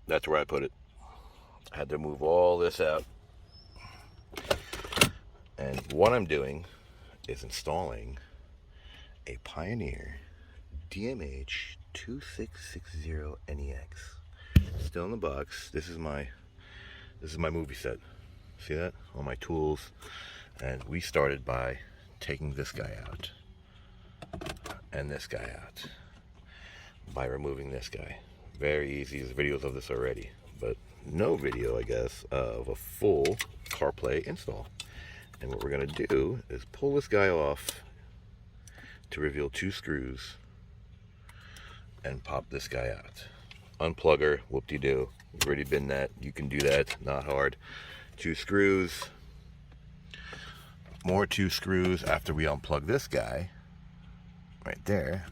That's where I put it. I had to move all this out. And what I'm doing is installing a Pioneer DMH 2660 NEX. Still in the box. This is my movie set. See that? All my tools. And we started by taking this guy out and this guy out by removing this guy. Very easy. There's videos of this already, but no video, I guess, of a full Carplay install. And what we're going to do is pull this guy off to reveal 2 screws and pop this guy out. Unplug her, whoop-de-doo. We've already been that. You can do that, not hard. 2 screws. More 2 screws after we unplug this guy. Right there.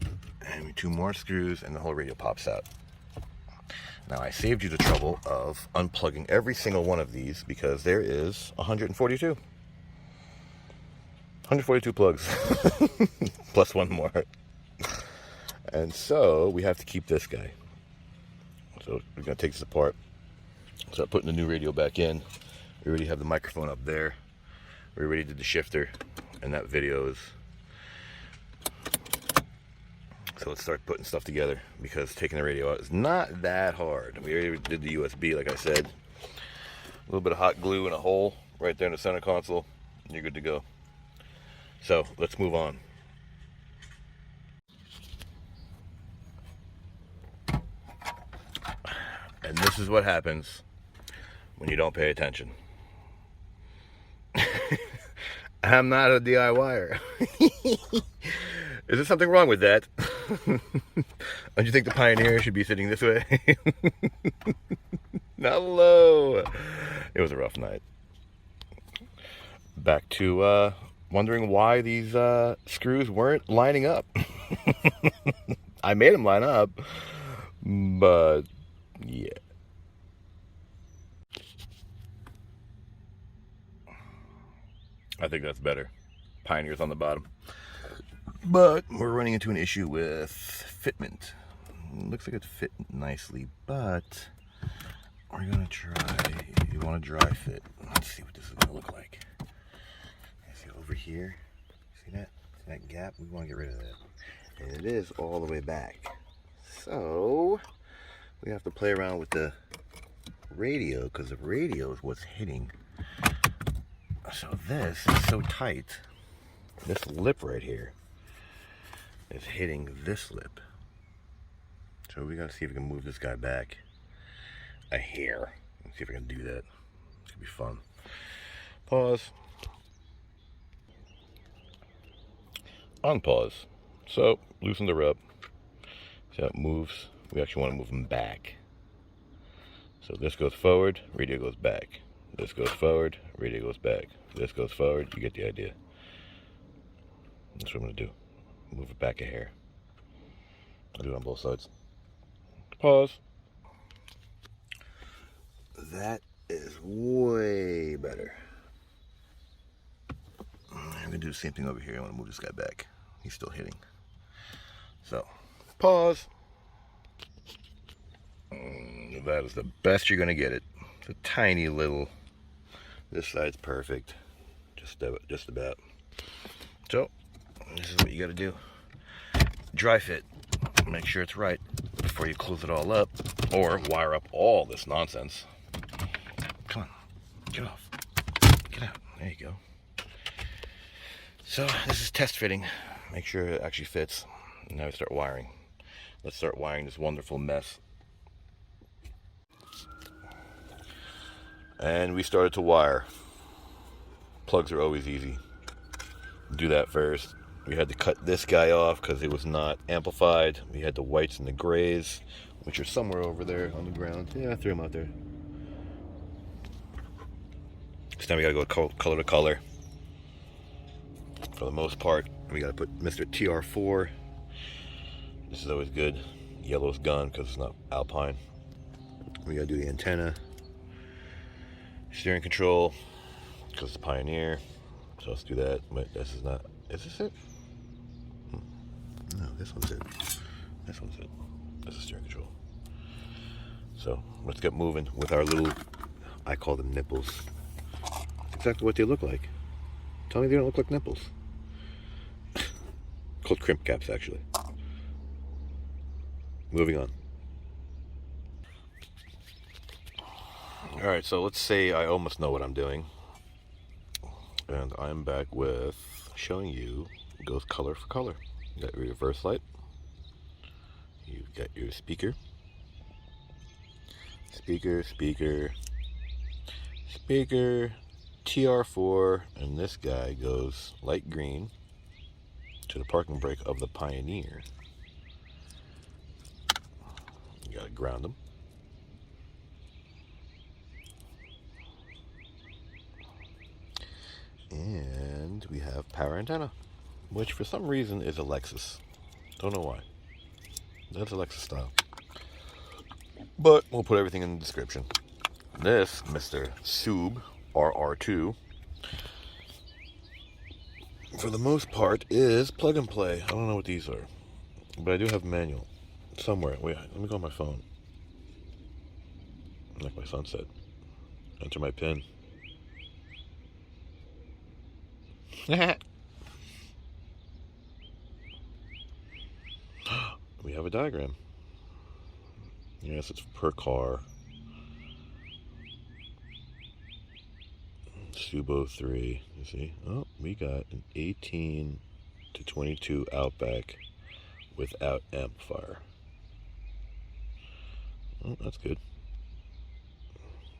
And 2 more screws and the whole radio pops out. Now I saved you the trouble of unplugging every single one of these because there is 142. 142 plugs. Plus 1 more. And so we have to keep this guy. So we're going to take this apart. Start putting the new radio back in. We already have the microphone up there. We already did the shifter. And that video is... So let's start putting stuff together because taking the radio out is not that hard. We already did the USB, like I said. A little bit of hot glue in a hole right there in the center console. And you're good to go. So let's move on. And this is what happens when you don't pay attention. I'm not a DIYer. Is there something wrong with that? Don't you think the Pioneer should be sitting this way? Hello. It was a rough night. Back to wondering why these screws weren't lining up. I made them line up, but yeah. I think that's better. Pioneer's on the bottom. But we're running into an issue with fitment. It looks like it fit nicely, but we're gonna try. You want a dry fit? Let's see what this is gonna look like. See over here? See that? See that gap? We want to get rid of that. And it is all the way back. So we have to play around with the radio because the radio is what's hitting. So this is so tight. This lip right here is hitting this lip. So we gotta see if we can move this guy back a hair. Let's see if we can do that. It's gonna be fun. Pause. Unpause. So loosen the rub. See how it moves? We actually want to move them back. So this goes forward, radio goes back. This goes forward, radio goes back. This goes forward, you get the idea. That's what I'm gonna do. Move it back a hair. I'll do it on both sides. Pause. That is way better. I'm gonna do the same thing over here. I want to move this guy back. He's still hitting. So, pause. That is the best you're gonna get it. It's a tiny little. This side's perfect. Just about. So, this is what you gotta do. Dry fit. Make sure it's right before you close it all up or wire up all this nonsense. Come on, get off. Get out. There you go. So this is test fitting. Make sure it actually fits. Now we start wiring. Let's start wiring this wonderful mess. And we started to wire. Plugs are always easy. Do that first. We had to cut this guy off because it was not amplified. We had the whites and the grays, which are somewhere over there on the ground. Yeah, I threw them out there. So now we gotta go color to color. For the most part, we gotta put Mr. TR4. This is always good. Yellow's gone because it's not Alpine. We gotta do the antenna. Steering control, because it's Pioneer. So let's do that. But this is not. Is this it? No, this one's it. This one's it. That's the steering control. So let's get moving with our little, I call them nipples. That's exactly what they look like. Tell me they don't look like nipples. Called crimp caps, actually. Moving on. Alright, so let's say I almost know what I'm doing. And I'm back with showing you, it goes color for color. You got your reverse light. You've got your speaker. Speaker, TR4, and this guy goes light green to the parking brake of the Pioneer. You gotta ground them. And we have power antenna, which for some reason is a Lexus. Don't know why. That's a Lexus style. But we'll put everything in the description. This, Mr. Sub RR2, for the most part, is plug and play. I don't know what these are, but I do have manual somewhere. Wait, let me go on my phone. Like my son said, enter my PIN. We have a diagram. Yes, it's per car. Subaru 3. You see? Oh, we got an 18 to 22 Outback without amplifier. Oh, that's good.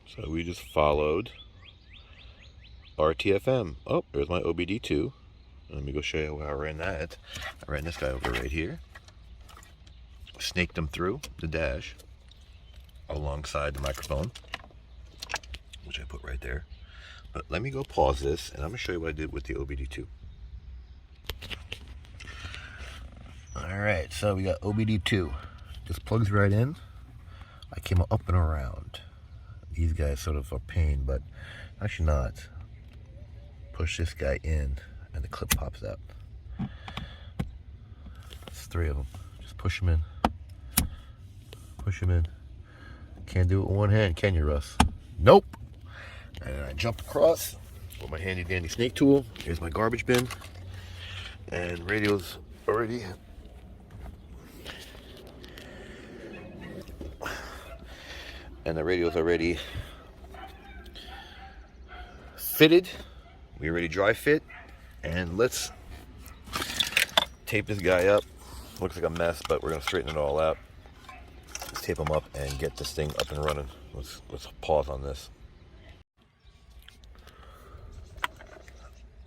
So we just followed RTFM. Oh, there's my OBD2. Let me go show you how I ran that. I ran this guy over right here. Snaked them through the dash alongside the microphone, which I put right there. But let me go pause this, and I'm going to show you what I did with the OBD2. Alright, so we got OBD2. Just plugs right in. I came up and around. These guys sort of are pain, but actually not. Push this guy in, and the clip pops out. It's 3 of them. Just push them in. Push them in. Can't do it with one hand, can you, Russ? Nope. And then I jump across with my handy dandy snake tool. Here's my garbage bin. And radio's already. And the radio's already fitted. We already dry fit. And let's tape this guy up. Looks like a mess, but we're gonna straighten it all out. Let's tape them up and get this thing up and running. Let's pause on this.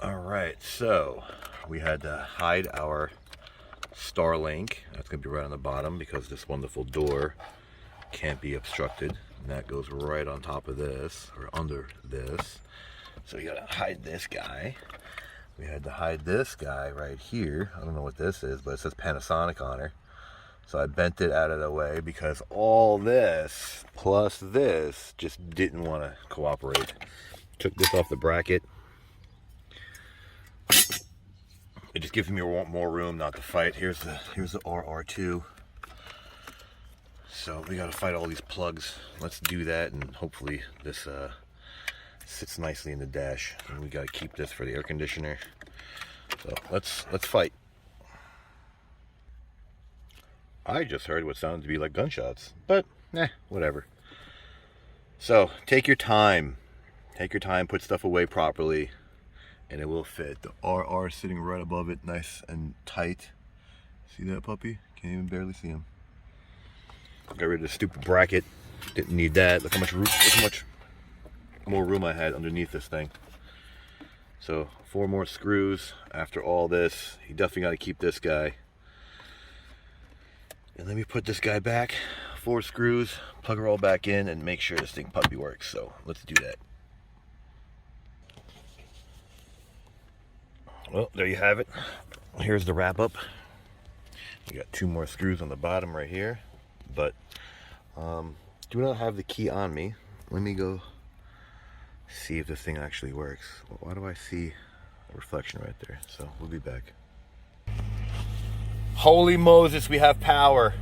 Alright, so we had to hide our Starlink. That's going to be right on the bottom because this wonderful door can't be obstructed. And that goes right on top of this, or under this. So you got to hide this guy. We had to hide this guy right here. I don't know what this is, but it says Panasonic on her. So I bent it out of the way because all this plus this just didn't want to cooperate. Took this off the bracket. It just gives me more room not to fight. Here's the RR2. So we got to fight all these plugs. Let's do that, and hopefully this sits nicely in the dash. And we got to keep this for the air conditioner. So let's fight. I just heard what sounded to be like gunshots, but whatever. So take your time. Take your time. Put stuff away properly. And it will fit. The RR sitting right above it, nice and tight. See that puppy? Can't even barely see him. Got rid of the stupid bracket. Didn't need that. Look how much more room I had underneath this thing. So 4 more screws after all this. You definitely got to keep this guy. And let me put this guy back. 4 screws, plug her all back in, and make sure this thing puppy works. So let's do that. Well, there you have it. Here's the wrap up. We got 2 more screws on the bottom right here, but do not have the key on me. Let me go see if this thing actually works. Why do I see a reflection right there? So we'll be back. Holy Moses, we have power.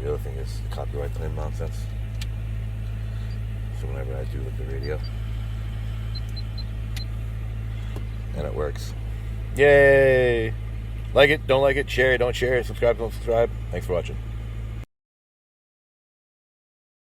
the other thing is the copyright claim nonsense. So whenever I do the radio, and it works. Yay! Like it, don't like it, share it, don't share it, subscribe, don't subscribe. Thanks for watching.